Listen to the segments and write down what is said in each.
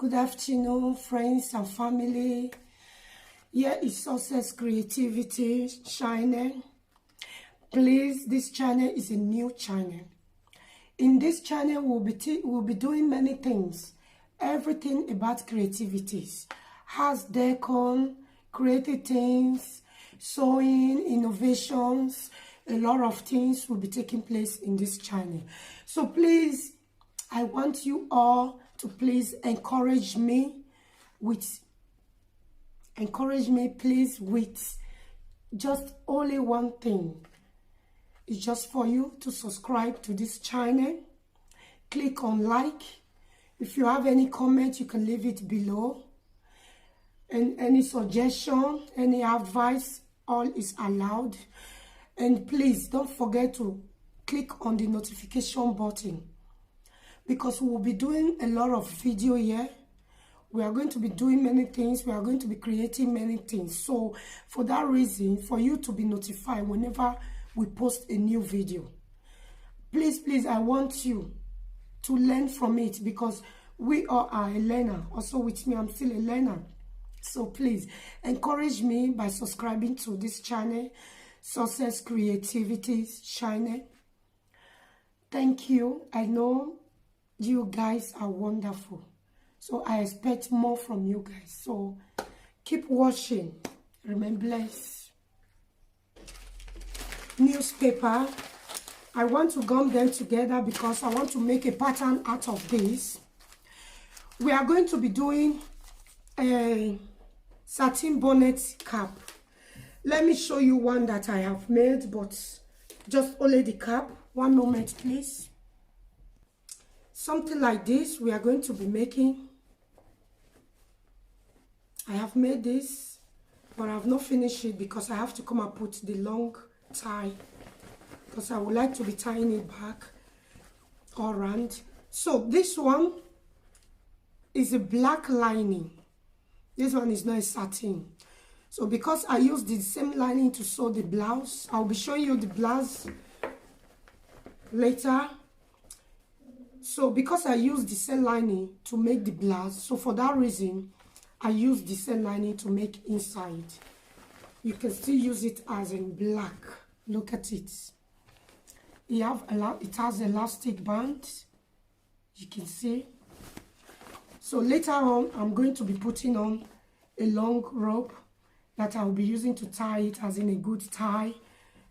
good afternoon, friends and family. Here is Success Creativity channel. Please, this channel is a new channel. In this channel, we'll be doing many things. Everything about creativities. Has decon, creative things, sewing, innovations, a lot of things will be taking place in this channel. So please, I want you all to please encourage me, please, with just only one thing. It's just for you to subscribe to this channel. Click on like. If you have any comment, you can leave it below. And any suggestion, any advice, all is allowed. And please don't forget to click on the notification button, because we will be doing a lot of video here. We are going to be doing many things. We are going to be creating many things. So for that reason, for you to be notified whenever we post a new video, please, I want you to learn from it, because we all are a learner. Also with me, I'm still a learner. So please encourage me by subscribing to this channel, Success Creativity channel. Thank you. I know you guys are wonderful. So I expect more from you guys. So keep watching. Remain blessed. Newspaper. I want to gum them together because I want to make a pattern out of this. We are going to be doing a satin bonnet cap. Let me show you one that I have made, but just only the cap. One moment, please. Something like this we are going to be making. I have made this, but I have not finished it because I have to come and put the long tie, because I would like to be tying it back all around. So this one is a black lining. This one is not a satin. So because I used the same lining to sew the blouse, I'll be showing you the blouse later. So because I used the same lining to make the blouse, so for that reason, I used the same lining to make inside. You can still use it as in black. Look at it. It has elastic band. You can see. So later on, I'm going to be putting on a long rope that I'll be using to tie it as in a good tie,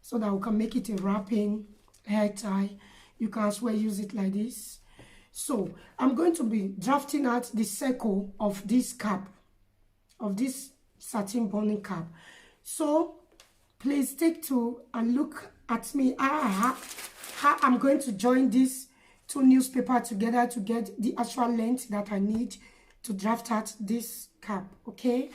so that we can make it a wrapping hair tie. You can as well use it like this. So I'm going to be drafting out the circle of this cap, of this satin bonnet cap. So please take two and look at me how I'm going to join these two newspapers together to get the actual length that I need to draft out this cap. Okay.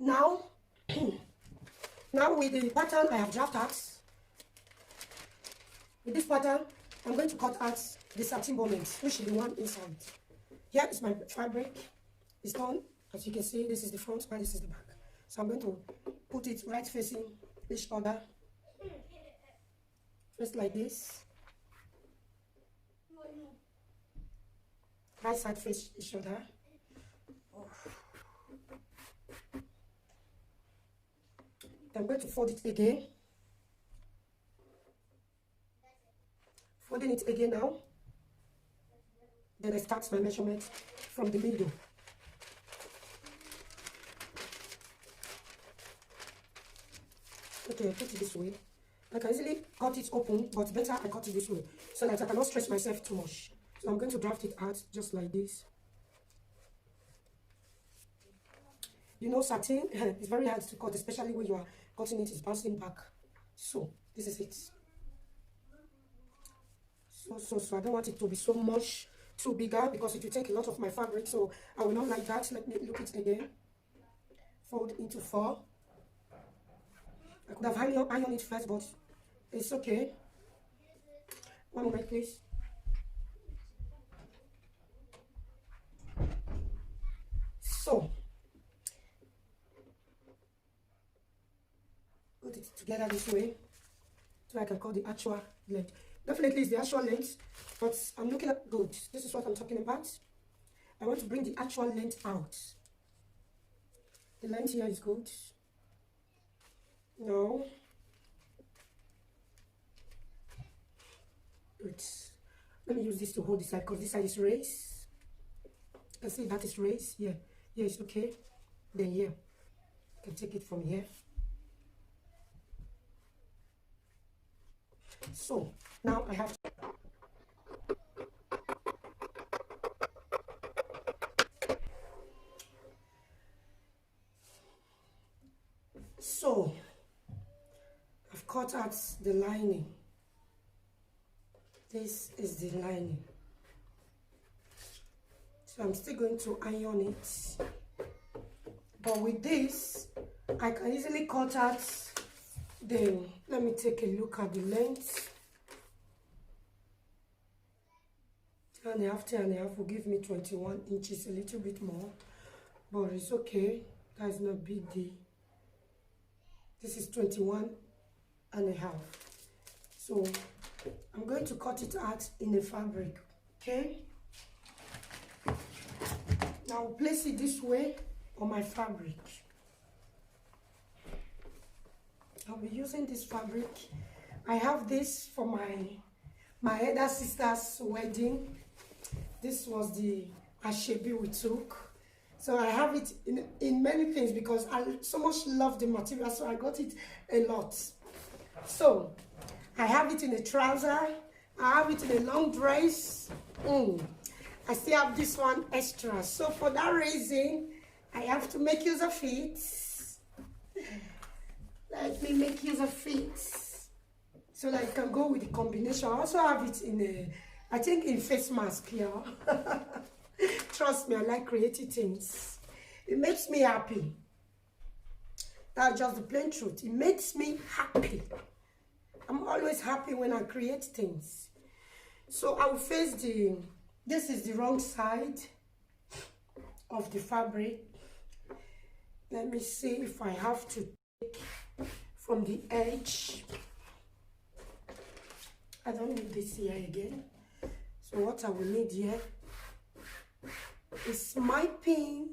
Now, now with the pattern I have drafted out, with this pattern, I'm going to cut out the satin bonnet, which is the one inside. Here is my fabric. It's done. As you can see, this is the front and this is the back. So I'm going to put it right facing each other. Just like this. Right side face each other. I'm going to fold it again. Folding it again now. Then I start my measurement from the middle. Okay, I put it this way. I can easily cut it open, but better I cut it this way so that I cannot stress myself too much. So I'm going to draft it out just like this. You know, satin is very hard to cut, especially when you are cutting it, it's bouncing back. So this is it. So I don't want it to be so much too bigger because it will take a lot of my fabric. So I will not like that. Let me look it again. Fold into 4. I could have ironed it first, but it's okay. One moment, please. So put it together this way so I can cut the actual length. Definitely it's the actual length, but I'm looking at good. This is what I'm talking about. I want to bring the actual length out. The length here is good. No. Good. Let me use this to hold this side because this side is raised. You can see that is raised. Yeah. Here it's okay. Then here. You can take it from here. So now I have to I've cut out the lining. This is the lining. So I'm still going to iron it. But with this, I can easily cut out the, let me take a look at the length. 10.5 will give me 21 inches, a little bit more. But it's okay. That's not big deal. This is 21.5. So I'm going to cut it out in the fabric. Okay. Now I'll place it this way on my fabric. I'll be using this fabric. I have this for my elder sister's wedding. This was the ashebi we took. So I have it in many things because I so much love the material, so I got it a lot. So I have it in a trouser, I have it in a long dress. I still have this one extra. So for that reason, I have to make use of it. Let me make use of it so that I can go with the combination. I also have it in a, I think in face mask here. Trust me, I like creating things. It makes me happy. That's just the plain truth. It makes me happy. I'm always happy when I create things. So I will face the, this is the wrong side of the fabric. Let me see if I have to take from the edge. I don't need this here again. So what I will need here is my pin.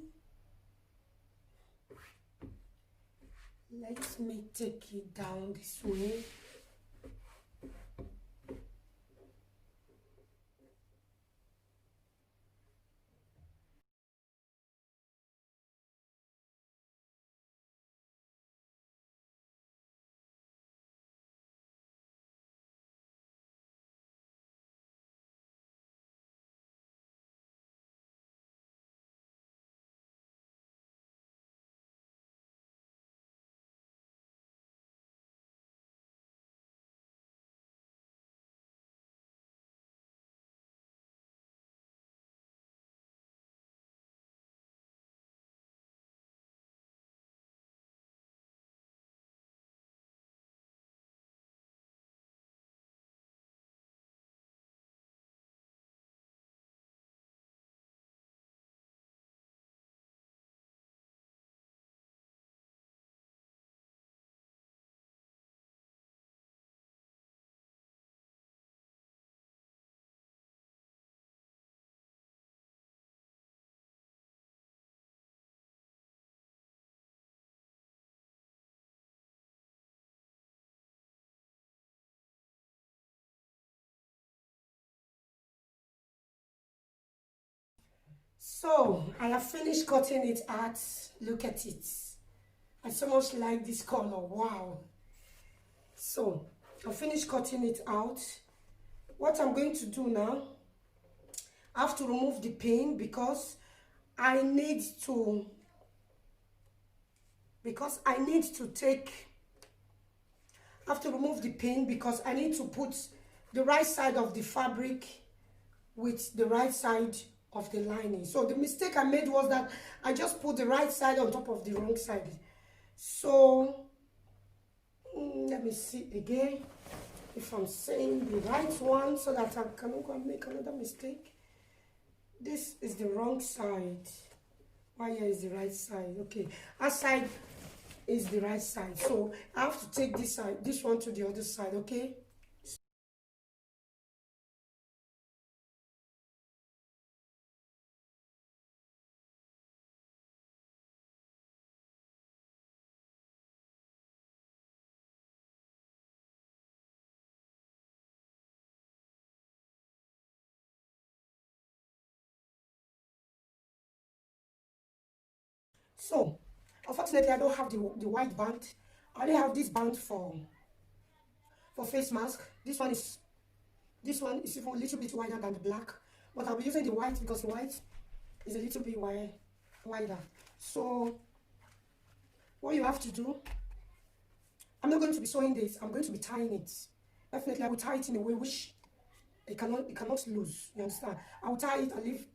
Let me take it down this way. So I have finished cutting it out. Look at it. I so much like this color. Wow. So I finished cutting it out. What I'm going to do now, I have to remove the pin because I need to take, I have to remove the pin because I need to put the right side of the fabric with the right side of the lining. So the mistake I made was that I just put the right side on top of the wrong side. So let me see again if I'm saying the right one so that I cannot go and make another mistake. This is the wrong side. Why here is the right side? Okay, our side is the right side. So I have to take this side, this one to the other side, okay? So, unfortunately, I don't have the white band. I only have this band for face mask. This one is even a little bit wider than the black, but I'll be using the white because the white is a little bit wider. So, what you have to do, I'm not going to be sewing this. I'm going to be tying it. Definitely, I will tie it in a way which it cannot lose. You understand? I will tie it and leave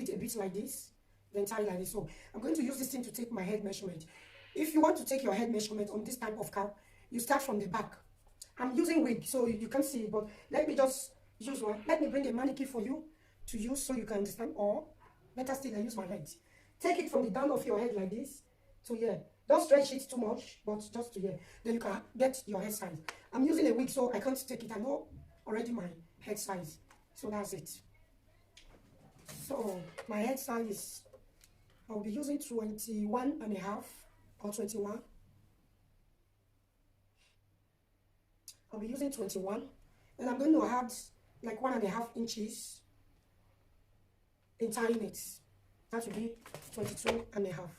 it a bit like this, then tie it like this. So I'm going to use this thing to take my head measurement. If you want to take your head measurement on this type of cap, you start from the back. I'm using wig, so you can't see it, but let me just use one. Let me bring a mannequin for you to use so you can understand, or better still, I use my head. Take it from the down of your head like this to here. Don't stretch it too much, but just to here. Then you can get your head size. I'm using a wig, so I can't take it. I know already my head size. So that's it. So my head size is, I'll be using 21 and a half or 21. I'll be using 21. And I'm going to add like 1.5 inches in tying it. That will be 22 and a half.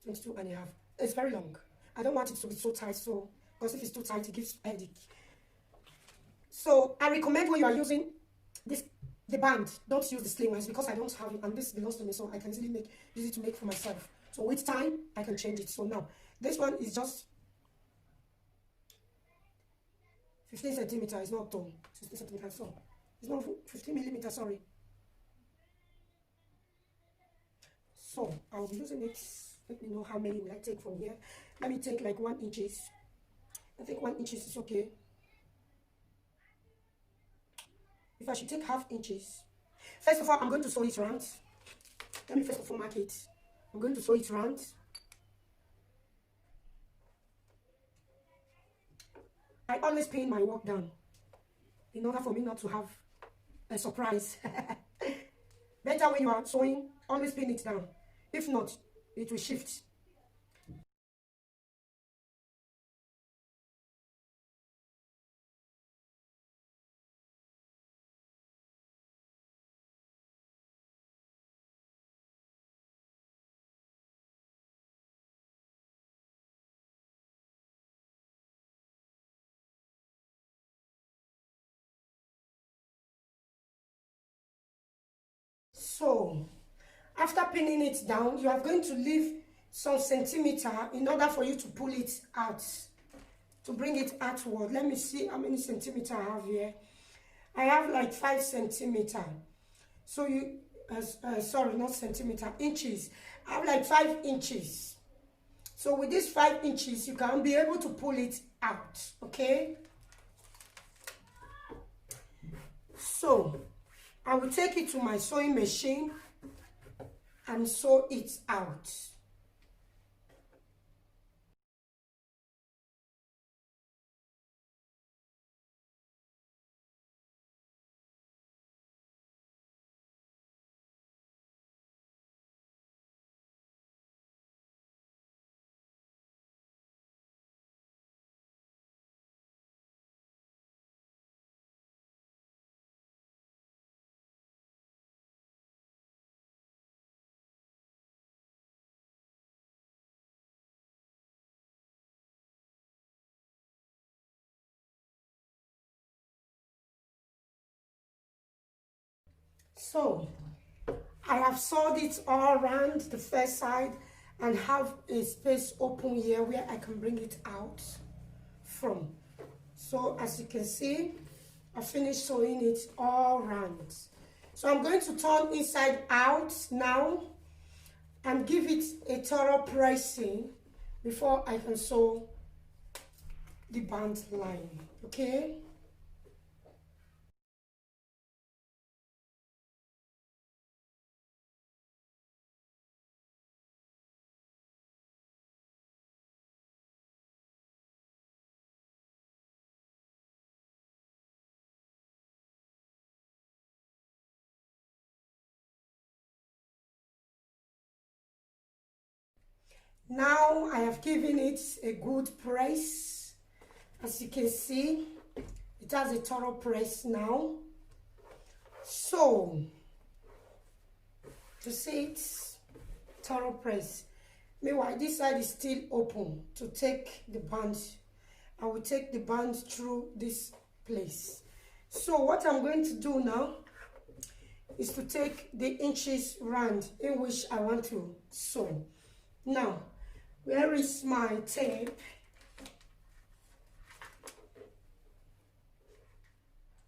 22 and a half. It's very long. I don't want it to be so tight, so because if it's too tight, it gives headache. So I recommend when you are using the band, don't use the sling ones because I don't have it and this belongs to me, so I can easily use it to make for myself. So with time, I can change it. So now, this one is just 15 centimeters. It's not tall. 15 centimeters, so it's not 15 millimeters, sorry. So I'll be using it. Let me know how many will I take from here. Let me take like 1 inches. I think 1 inches is okay. If I should take ½ inches. First of all, I'm going to sew it round. Let me first of all mark it. I'm going to sew it round. I always pin my work down in order for me not to have a surprise. Better when you are sewing, always pin it down. If not, it will shift. So, after pinning it down, you are going to leave some centimeter in order for you to pull it out, to bring it outward. Let me see how many centimeter I have here. I have like 5 centimeter. So you, sorry, not centimeter, inches. I have like 5 inches. So with these 5 inches, you can be able to pull it out, okay? So I will take it to my sewing machine and sew it out. So I have sewed it all around the first side and have a space open here where I can bring it out from. So as you can see, I finished sewing it all around. So I'm going to turn inside out now and give it a thorough pressing before I can sew the band line, okay? Now I have given it a good press. As you can see, it has a thorough press now. So, to see it's thorough press. Meanwhile, this side is still open to take the band. I will take the band through this place. So what I'm going to do now is to take the inches round in which I want to sew. Now, where is my tape?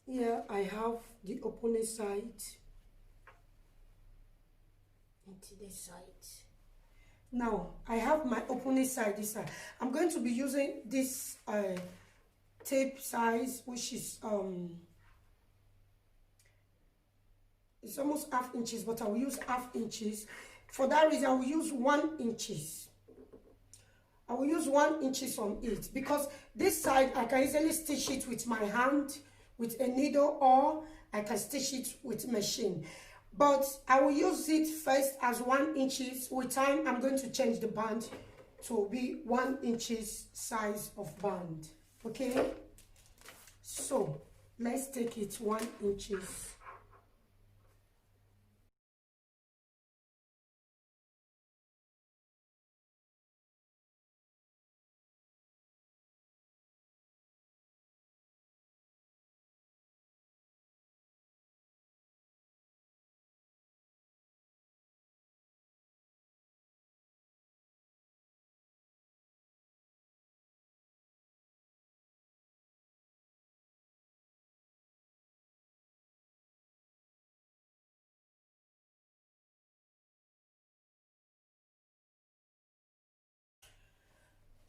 Here I have the opening side into this side. Now I have my opening side this side. I'm going to be using this tape size, which is it's almost half inches, but I will use half inches. For that reason, I will use 1 inches. I will use 1 inches on it because this side I can easily stitch it with my hand with a needle, or I can stitch it with machine. But I will use it first as 1 inches. With time, I'm going to change the band to be 1 inches size of band. Okay? So let's take it 1 inches.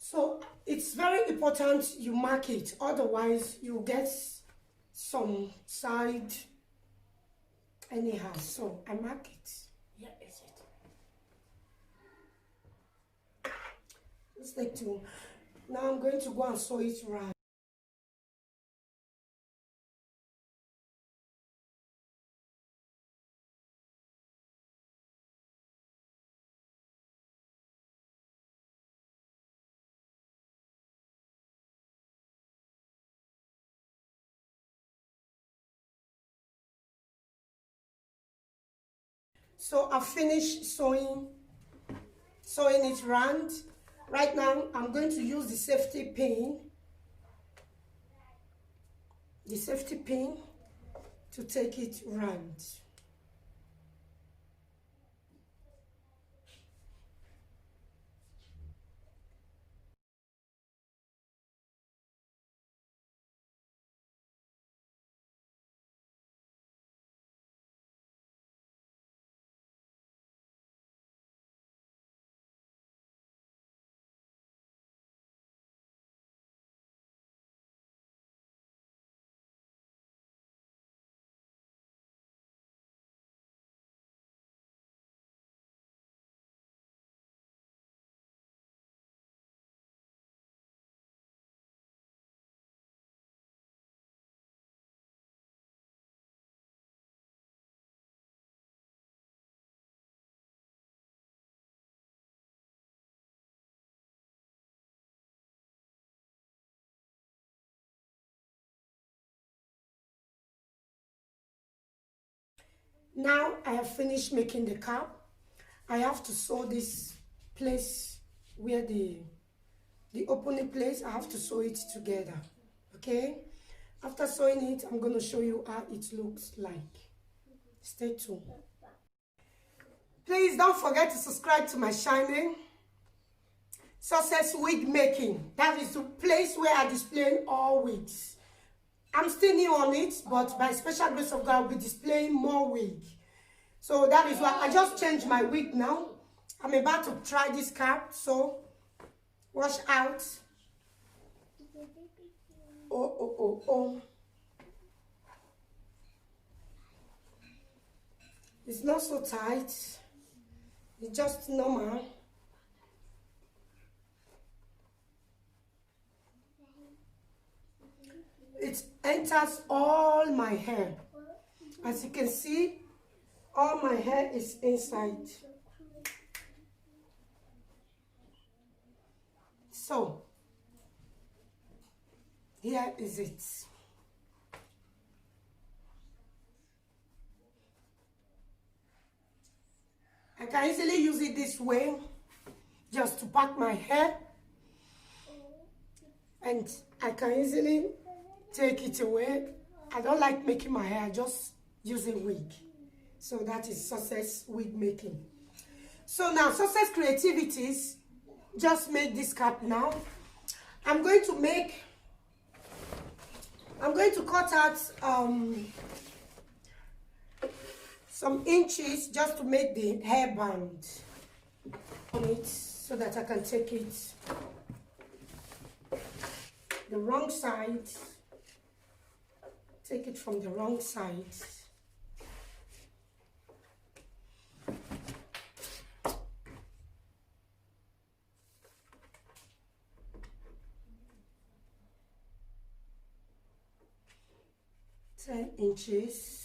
So it's very important you mark it, otherwise you get some side anyhow. So I mark it. Here is it. Let's take two. Now I'm going to go and sew it right. So I finished sewing it round. Right now I'm going to use the safety pin to take it round. Now I have finished making the cap. I have to sew this place where the opening place. I have to sew it together. Okay, after sewing it, I'm going to show you how it looks like. Stay tuned. Please don't forget to subscribe to my channel, Success Wig Making. That is the place where I display all wigs. I'm still new on it, but by special grace of God, I'll be displaying more wig. So that is why I just changed my wig now. I'm about to try this cap, so watch out. Oh. It's not so tight. It's just normal. It enters all my hair. As you can see, all my hair is inside. So, here is it. I can easily use it this way, just to pack my hair. And I can easily take it away. I don't like making my hair, I just use a wig. So that is Success Wig Making. So now, Success Creativities just made this cap now. I'm going to cut out some inches just to make the hairband on it, so that I can take it the wrong side. Take it from the wrong side. Ten inches.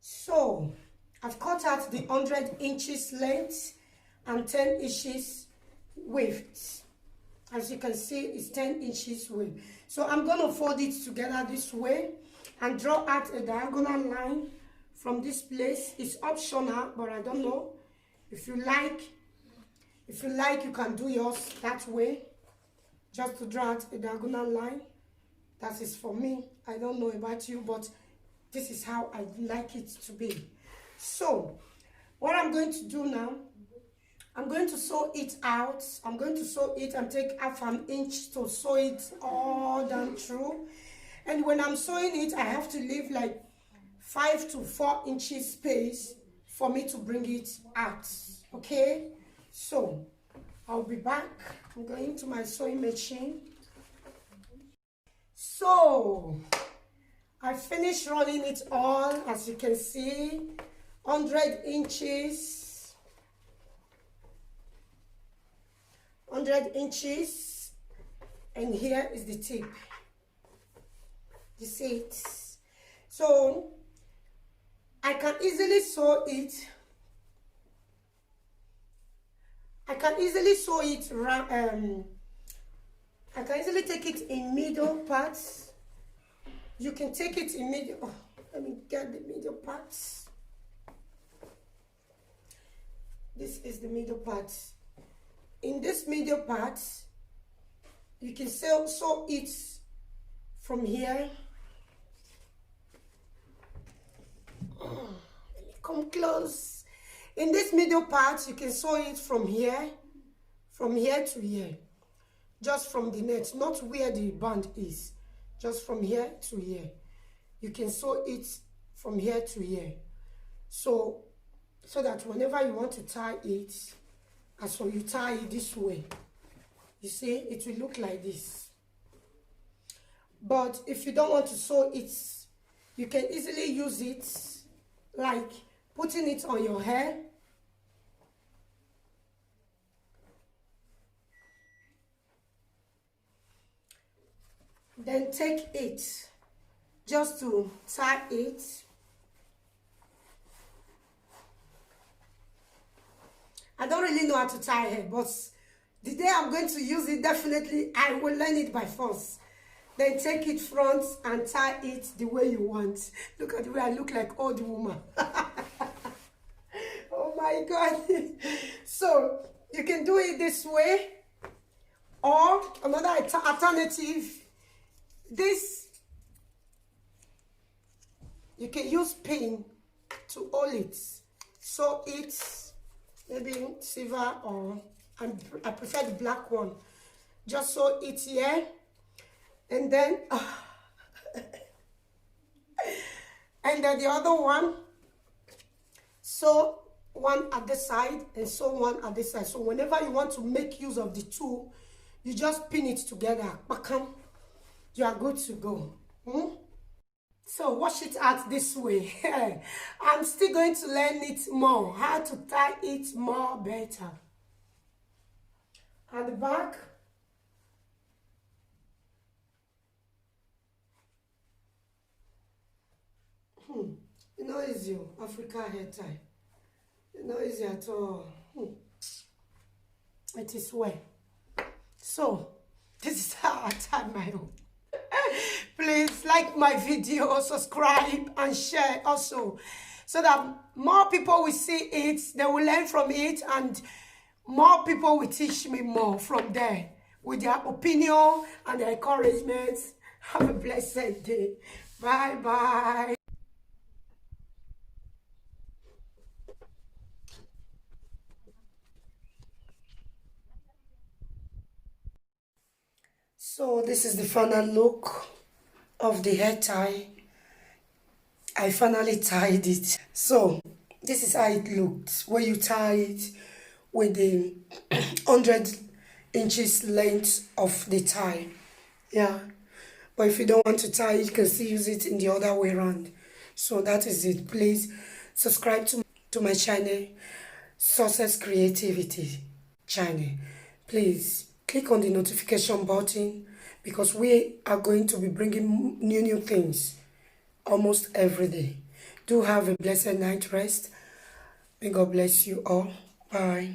So, I've cut out the 100 inches length and 10 inches width. As you can see, it's 10 inches width. So I'm going to fold it together this way and draw out a diagonal line from this place. It's optional, but I don't know. If you like, you can do yours that way. Just to draw out a diagonal line. That is for me. I don't know about you, but this is how I like it to be. So, what I'm going to do now, I'm going to sew it out. I'm going to sew it and take half an inch to sew it all down through. And when I'm sewing it, I have to leave like 5 to 4 inches space for me to bring it out. Okay? So, I'll be back. I'm going to my sewing machine. So, I finished running it all, as you can see, 100 inches, 100 inches, and here is the tip. You see it? So, I can easily sew it. I can easily sew it, I can easily take it in middle parts. You can take it in middle. Oh, let me get the middle parts. This is the middle part. In this middle part, you can sew it from here. Oh, let me come close. In this middle part, you can sew it from here to here. just from the net, not where the band is, just from here to here. You can sew it from here to here, so that whenever you want to tie it, as for you tie it this way, you see it will look like this. But if you don't want to sew it, you can easily use it like putting it on your hair. Then take it just to tie it. I don't really know how to tie hair, but the day I'm going to use it, definitely I will learn it by force. Then take it front and tie it the way you want. Look at the way I look like old woman. Oh my God. So you can do it this way, or another alternative, this, you can use pin to hold it. So it's maybe silver, or I prefer the black one. Just sew it here, and then and then the other one, sew one at the side and sew one at the side. So whenever you want to make use of the two, you just pin it together. You are good to go. So wash it out this way. I'm still going to learn it more, how to tie it more better. At the back, you know, easy Africa hair tie. You know, easy at all. It is well. So this is how I tie my own. Please like my video, subscribe and share also, so that more people will see it, they will learn from it, and more people will teach me more from there with their opinion and their encouragement. Have a blessed day. Bye bye. So this is the final look of the hair tie. I finally tied it. So this is how it looked when you tie it with the 100 inches length of the tie. Yeah, but if you don't want to tie it, you can still use it in the other way around. So that is it. Please subscribe to my channel, Success Creativity channel. Please click on the notification button, because we are going to be bringing new things almost every day. Do have a blessed night rest. May God bless you all. Bye.